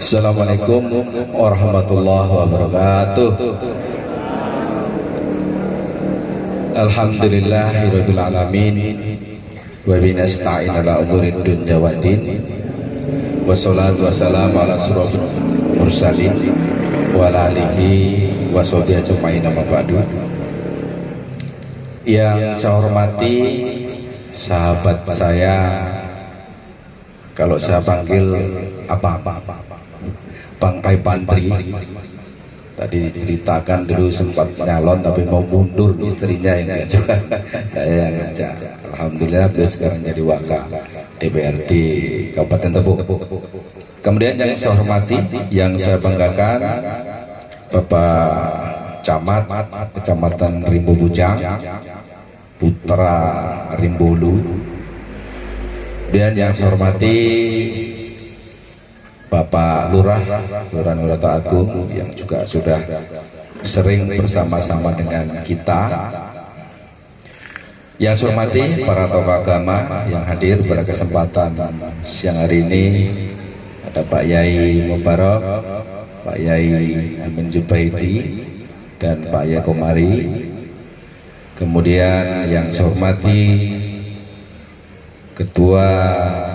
Assalamualaikum warahmatullahi wabarakatuh. Alhamdulillahirabbil alamin wa binasta'in ala umurid dunya waddin. Wassalatu wassalamu ala asyrofil mursalin wa ala alihi wa sahbihi ajmain, amma ba'du. Yang saya hormati sahabat saya, kalau saya panggil Bang Aipantri, tadi ceritakan dulu sempat nyalon tapi mau mundur, istrinya yang ngajak, saya yang ngajak. Alhamdulillah beliau sekarang jadi wakil DPRD Kabupaten Tebo. Kemudian yang saya hormati, yang saya banggakan, Bapak Camat Kecamatan Rimbo Bujang, putra Rimbolu. Dan yang saya hormati Bapak Lurah Nurata Agung yang juga sudah sering bersama-sama dengan kita. Yang saya hormati para tokoh agama yang hadir pada kesempatan siang hari ini. Ada Pak Yai Mubarak, Pak Yai Amin Jubaidi, dan Pak Yai Komari. Kemudian yang saya hormati Ketua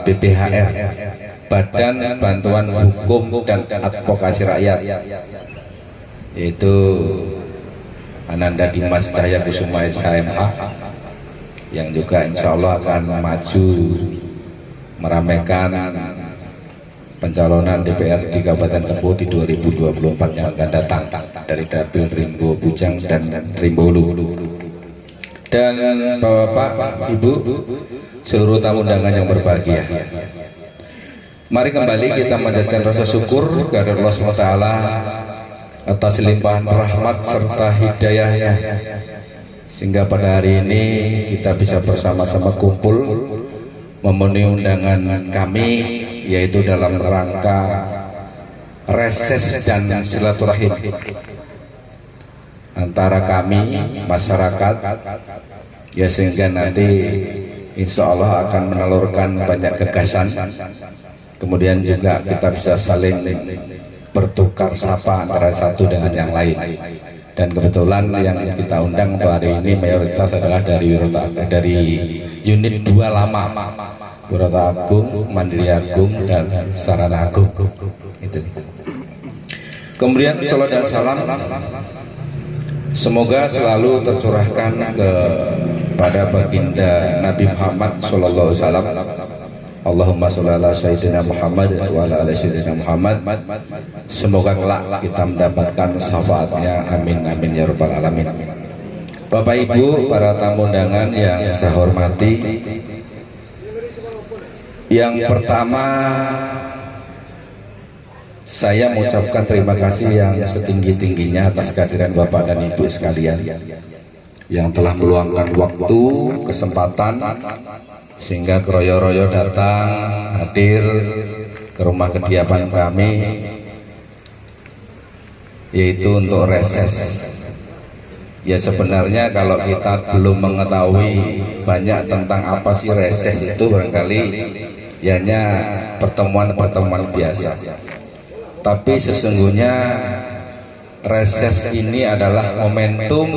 BPHR, Badan Bantuan Hukum dan Advokasi Rakyat, yaitu Ananda Dimas Cahya Kusuma SHMH, yang juga insya Allah akan maju meramaikan pencalonan DPR di Kabupaten Tebo di 2024 yang akan datang dari Dapil Rimbo Bujang dan Rimbo Hulu. Dan Bapak, Ibu, seluruh tamu undangan yang berbahagia, mari kembali kita manjatkan rasa syukur kepada Allah SWT atas limpahan rahmat serta hidayahnya, sehingga pada hari ini kita bisa bersama-sama kumpul memenuhi undangan kami, yaitu dalam rangka reses dan silaturahim antara kami masyarakat, ya, sehingga nanti insya Allah akan menelurkan banyak gagasan. Kemudian juga kita bisa saling bertukar sapa antara satu dengan yang lain. Dan kebetulan yang kita undang untuk hari ini mayoritas adalah dari unit 2 lama, Wirata Agung, Mandiri Agung, dan Sarana Agung. Itu. Kemudian salam dan salam semoga selalu tercurahkan kepada baginda Nabi Muhammad sallallahu alaihi wasallam. Allahumma sholli ala sayyidina Muhammad wa ala ali sayyidina Muhammad. Semoga kelak kita mendapatkan syafaatnya, amin amin ya rabbal alamin. Bapak Ibu, para tamu undangan yang saya hormati, yang pertama saya mengucapkan terima kasih yang setinggi-tingginya atas kehadiran Bapak dan Ibu sekalian yang telah meluangkan waktu, kesempatan, sehingga keroyo-royo datang hadir ke rumah kediaman kami, yaitu untuk reses. Ya, sebenarnya kalau kita belum mengetahui banyak tentang apa sih reses itu, barangkali hanya pertemuan-pertemuan biasa. Tapi sesungguhnya reses ini adalah momentum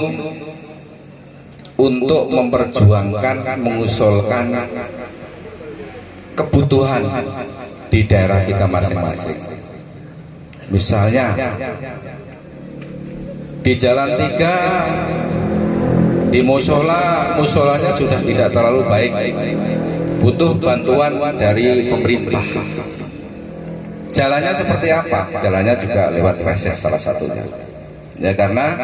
untuk memperjuangkan, mengusulkan kebutuhan di daerah kita masing-masing. Misalnya di Jalan 3, di musolanya sudah tidak terlalu baik, butuh bantuan dari pemerintah. Jalannya seperti apa? Jalannya juga lewat reses salah satunya. Ya, karena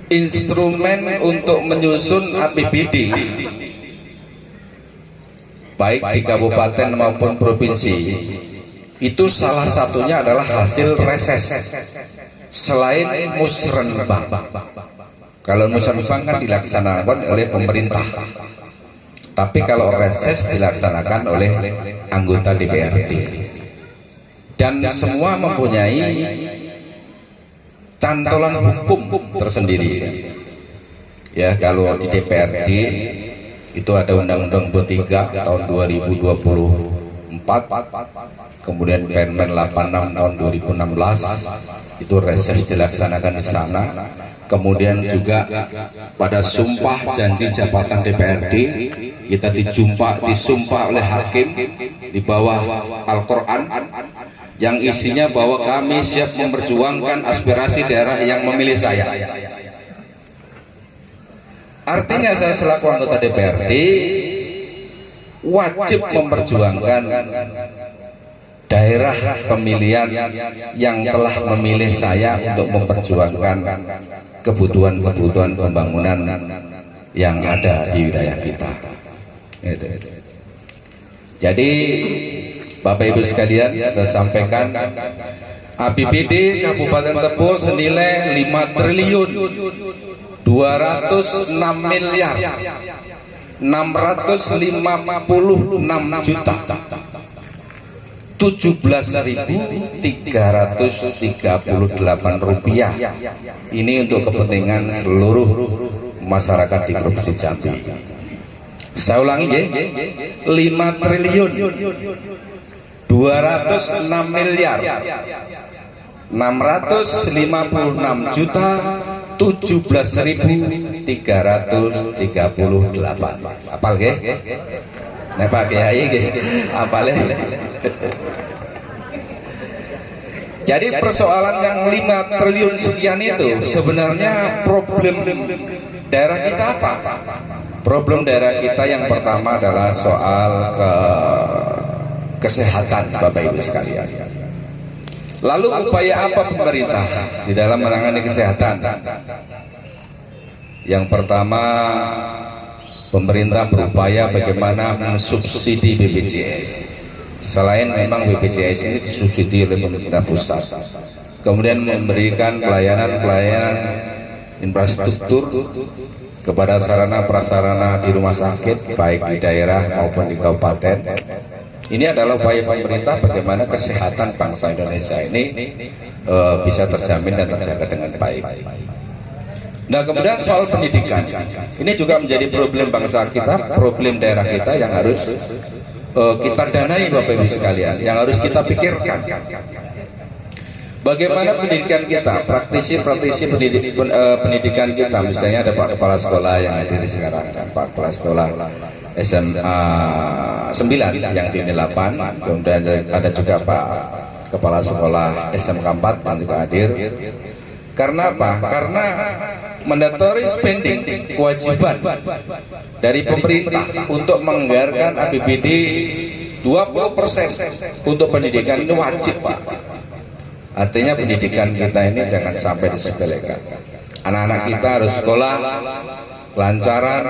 instrumen untuk menyusun APBD baik di kabupaten maupun provinsi itu salah satunya adalah hasil reses. Selain musrenbang, kalau musrenbang kan dilaksanakan oleh pemerintah, tapi kalau reses dilaksanakan oleh anggota DPRD, dan semua mempunyai cantolan hukum tersendiri. Ya, kalau di DPRD itu ada Undang-Undang 23 tahun 2020 kemudian Permen 86 tahun 2016 itu reses dilaksanakan di sana. Kemudian juga pada sumpah janji jabatan DPRD kita disumpah oleh hakim di bawah Al-Quran yang isinya bahwa kami siap memperjuangkan aspirasi daerah yang memilih saya. Artinya saya selaku anggota DPRD wajib memperjuangkan daerah pemilihan yang telah memilih saya untuk memperjuangkan kebutuhan-kebutuhan pembangunan yang ada di wilayah kita. Jadi Bapak Ibu sekalian, saya sampaikan APBD Kabupaten Tebo senilai 5 triliun 206 miliar 656 juta 17.338 rupiah. Ini untuk kepentingan seluruh masyarakat di Provinsi Jambi. Saya ulangi ya, 5 triliun 206 miliar 656 juta 17.338. Apal ge? Nek Pak Kiai ge apale. Jadi persoalan yang 5 triliun sekian itu sebenarnya problem daerah kita apa? Problem daerah kita yang pertama adalah soal kesehatan Bapak Ibu sekalian. Lalu upaya apa pemerintah di dalam menangani kesehatan? Yang pertama, pemerintah berupaya bagaimana mensubsidi BPJS. Selain memang BPJS ini disubsidi oleh pemerintah pusat, kemudian memberikan pelayanan infrastruktur kepada sarana prasarana di rumah sakit baik di daerah maupun di kabupaten. Ini adalah upaya pemerintah bagaimana kesehatan bangsa Indonesia ini bisa terjamin dan terjaga dengan baik. Nah, kemudian soal pendidikan, ini juga menjadi problem bangsa kita, problem daerah kita yang harus kita danai Bapak Ibu sekalian, yang harus kita pikirkan. Bagaimana pendidikan kita, praktisi pendidikan kita, misalnya ada Pak Kepala Sekolah yang hadir sekarang, Pak Kepala Sekolah SMA 9 yang di 8, kemudian ada juga Pak Kepala Sekolah SMK 4 yang juga hadir. Karena apa? Karena mandatory spending, kewajiban dari pemerintah untuk menganggarkan APBD 20% untuk pendidikan ini wajib, Pak. Artinya pendidikan kita ini jangan sampai disepelekan. Anak-anak kita harus sekolah, kelancaran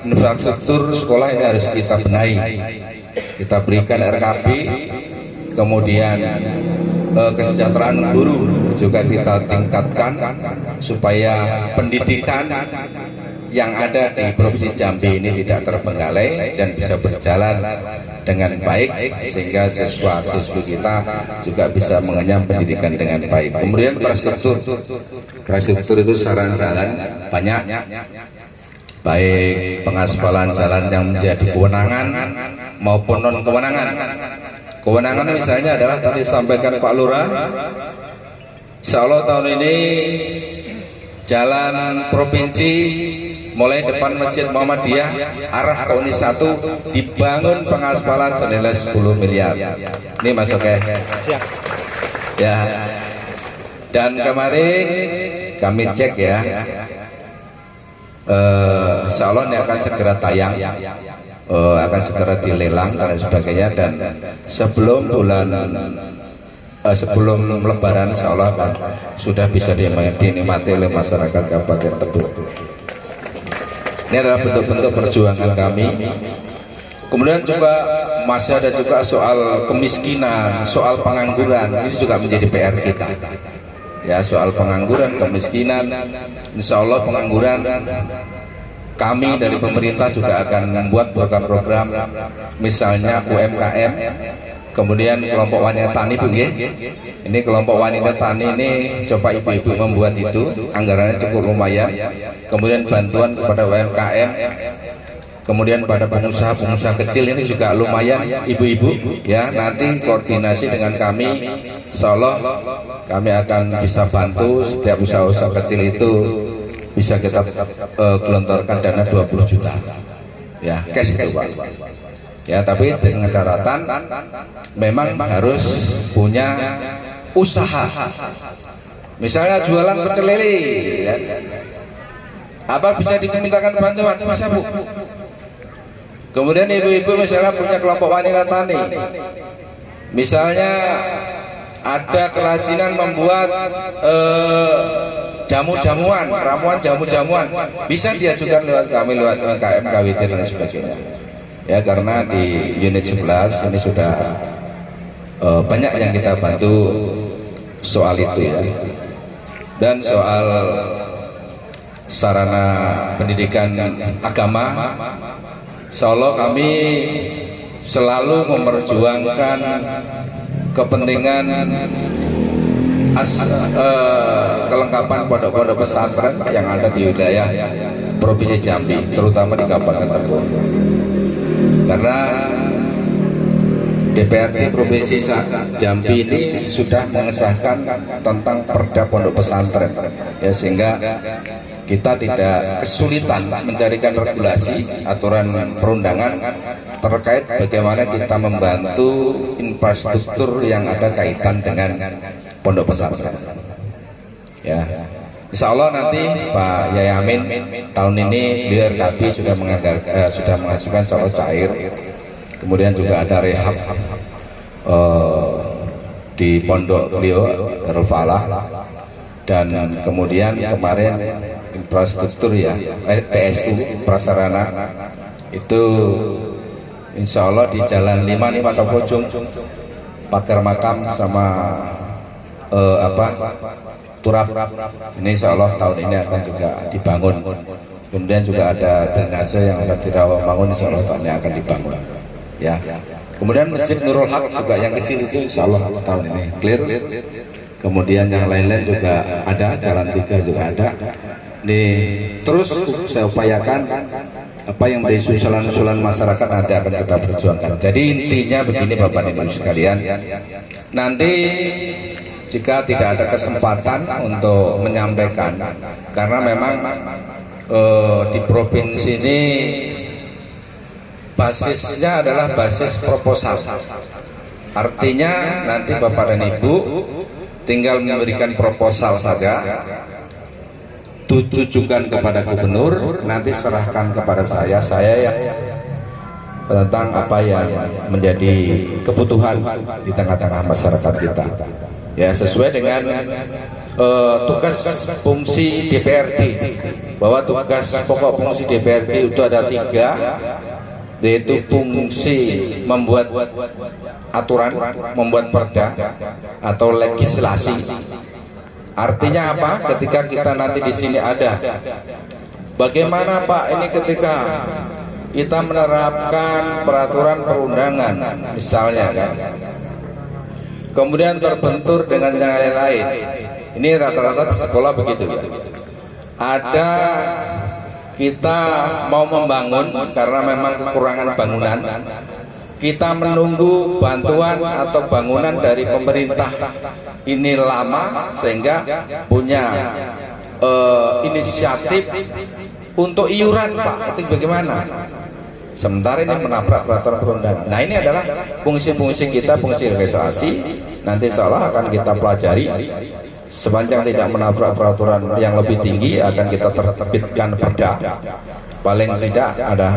infrastruktur sekolah ini harus kita benahi. Kita berikan RKB, kemudian kesejahteraan guru juga kita tingkatkan supaya pendidikan yang ada di Provinsi Jambi ini tidak terbengkalai dan bisa berjalan dengan baik sehingga siswa-siswi kita juga bisa mengenyam pendidikan dengan baik. Kemudian infrastruktur itu saran-saran banyak, baik pengaspalan jalan yang menjadi kewenangan maupun non kewenangan. Kewenangan misalnya adalah tadi disampaikan Pak Lurah, insya Allah tahun ini jalan provinsi mulai depan Masjid Muhammadiyah arah ke Uni 1 dibangun pengaspalan senilai 10 miliar. Ini masuk ya. Dan kemarin kami cek ya, insya Allah ini akan segera tayang, akan segera dilelang dan sebagainya, dan sebelum Lebaran insya Allah akan sudah bisa dinikmati oleh masyarakat Kabupaten Tebo. Ini adalah bentuk-bentuk perjuangan kami. Kemudian juga masih ada juga soal kemiskinan, soal pengangguran, ini juga menjadi PR kita. Ya, soal pengangguran, kemiskinan, insya Allah pengangguran kami dari pemerintah juga akan membuat program-program, misalnya UMKM, kemudian kelompok wanita tani, Bu ya. Ini kelompok wanita tani ini coba ibu-ibu membuat itu, anggarannya cukup lumayan. Kemudian bantuan kepada UMKM Kemudian pada pengusaha-pengusaha kecil ini juga lumayan ibu-ibu ya, nanti koordinasi dengan kami, insya Allah kami akan bisa bantu setiap usaha-usaha kecil itu bisa kita gelontorkan dana 20 juta ya, cash itu Pak ya, tapi dengan catatan memang harus punya usaha, misalnya jualan pecel lele ya. Apa bisa dimintakan bantuan? Bisa Bu. Kemudian ibu-ibu misalnya punya kelompok wanita tani, misalnya ada kerajinan membuat jamu-jamuan, ramuan jamu-jamuan, bisa diajukan lewat kami, lewat UMKM, KWT dan sebagainya ya, karena di unit 11 ini sudah banyak yang kita bantu soal itu ya. Dan soal sarana pendidikan agama, insya Allah kami selalu memperjuangkan kepentingan kelengkapan pondok-pondok pesantren yang ada di wilayah Provinsi Jambi, terutama di Kabupaten Tebo. Karena DPRD Provinsi Jambi ini sudah mengesahkan tentang perda pondok pesantren ya, sehingga kita tidak kesulitan mencarikan regulasi aturan perundangan terkait bagaimana kita membantu infrastruktur yang ada kaitan dengan pondok pesantren ya. Insya Allah nanti Pak Yai Amin tahun ini beliau RKB sudah mengajukan soal cair, kemudian juga ada rehab di pondok beliau Darul Falah, dan kemudian kemarin infrastruktur ya, PSU prasarana itu insya Allah di Jalan 5 nih Mata Pojong, pagar makam sama turap ini insya Allah tahun ini akan juga dibangun. Kemudian juga ada drainase yang ada di Rawamangun, insya Allah tahun ini akan dibangun ya. Kemudian Masjid Nurul Haq juga yang kecil itu insya Allah tahun ini clear. Kemudian yang lain-lain juga ada, Jalan 3 juga ada. Terus saya upayakan apa yang menjadi usulan-usulan masyarakat nanti akan kita perjuangkan. Jadi intinya begini Bapak Ibu sekalian, nanti jika tidak ada kesempatan untuk menyampaikan, karena memang di provinsi ini basisnya adalah basis proposal, artinya nanti Bapak dan Ibu tinggal memberikan proposal saja, tujukan kepada gubernur, nanti serahkan kepada saya yang tentang apa yang menjadi kebutuhan di tengah-tengah masyarakat kita ya, sesuai dengan tugas fungsi DPRD, bahwa tugas pokok fungsi DPRD itu ada 3, yaitu fungsi membuat aturan, membuat perda atau legislasi. Artinya apa? Ketika kita nanti di sini ada, bagaimana Pak ini ketika kita menerapkan peraturan perundangan misalnya kan, kemudian terbentur dengan yang lain-lain. Ini rata-rata di sekolah begitu ya. Ada kita mau membangun karena memang kekurangan bangunan, kita menunggu bantuan atau bangunan dari pemerintah ini lama, sehingga punya inisiatif untuk iuran Pak, itu bagaimana? Sementara ini menabrak peraturan perundangan. Nah ini adalah fungsi-fungsi kita, fungsi legislasi. Nanti seolah akan kita pelajari, sepanjang tidak menabrak peraturan yang lebih tinggi akan kita terbitkan perda. Paling tidak ada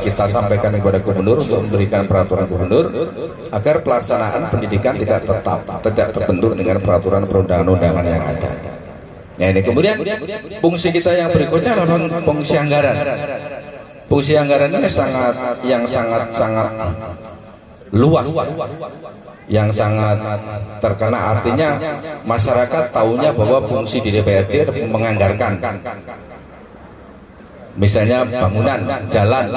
kita sampaikan kepada gubernur untuk memberikan peraturan gubernur agar pelaksanaan pendidikan tidak terbentur dengan peraturan perundangan-undangan yang ada. Nah ini kemudian fungsi kita yang berikutnya adalah fungsi anggaran. Fungsi anggaran ini sangat luas, yang sangat terkena. Artinya masyarakat tahunya bahwa fungsi di DPRD menganggarkan, misalnya bangunan, jalan,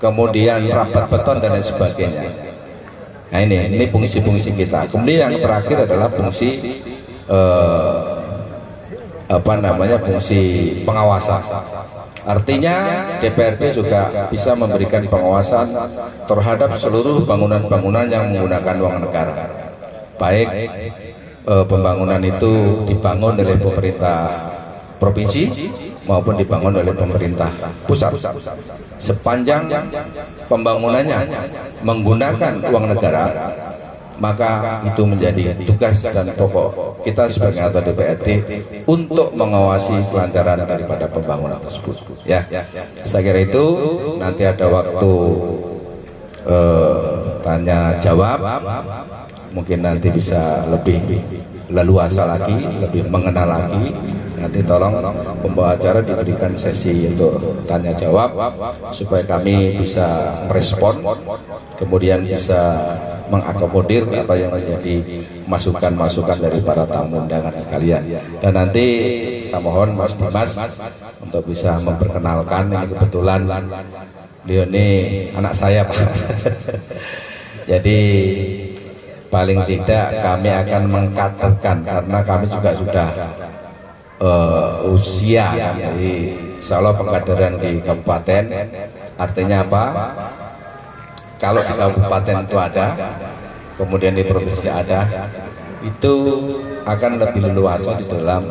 kemudian rapat beton dan lain sebagainya. Nah ini fungsi-fungsi kita. Kemudian yang terakhir adalah fungsi fungsi pengawasan. Artinya DPRD juga bisa memberikan pengawasan terhadap seluruh bangunan-bangunan yang menggunakan uang negara, baik pembangunan itu dibangun oleh pemerintah provinsi maupun dibangun oleh pemerintah pusat. Sepanjang pembangunannya menggunakan uang negara, maka itu menjadi tugas dan pokok kita sebagai anggota DPRD untuk mengawasi kelancaran daripada pembangunan tersebut. Ya, saya kira itu nanti ada waktu tanya jawab, mungkin nanti bisa lebih leluasa lagi, lebih mengenal lagi. Nanti tolong pembawa acara diberikan sesi untuk tanya jawab supaya kami bisa merespon, kemudian bisa mengakomodir apa yang menjadi masukan-masukan dari para tamu undangan sekalian. Dan nanti saya mohon Mas Dimas untuk bisa memperkenalkan, ini kebetulan beliau ini anak saya Pak. Jadi paling tidak kami akan mengkaderkan, karena kami juga sudah usia kan. Jadi insya Allah pengkaderan di kabupaten artinya apa? Kalau di kabupaten itu ada, kemudian di provinsi ada, itu akan lebih leluasa di dalam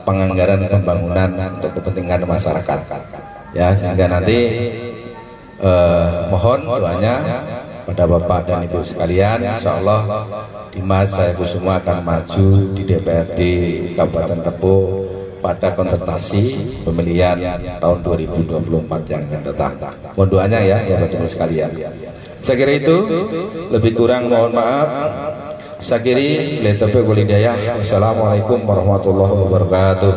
penganggaran pembangunan untuk kepentingan masyarakat. Ya, sehingga nanti mohon doanya pada Bapak dan Ibu sekalian, insya Allah Dimas Saiful akan maju di DPRD Kabupaten Tebo pada kontestasi pemilihan tahun 2024 yang akan datang. Mohon doanya ya Bapak Ibu sekalian. Saya kira itu, lebih kurang mohon maaf. Saya kira, Assalamualaikum warahmatullahi wabarakatuh.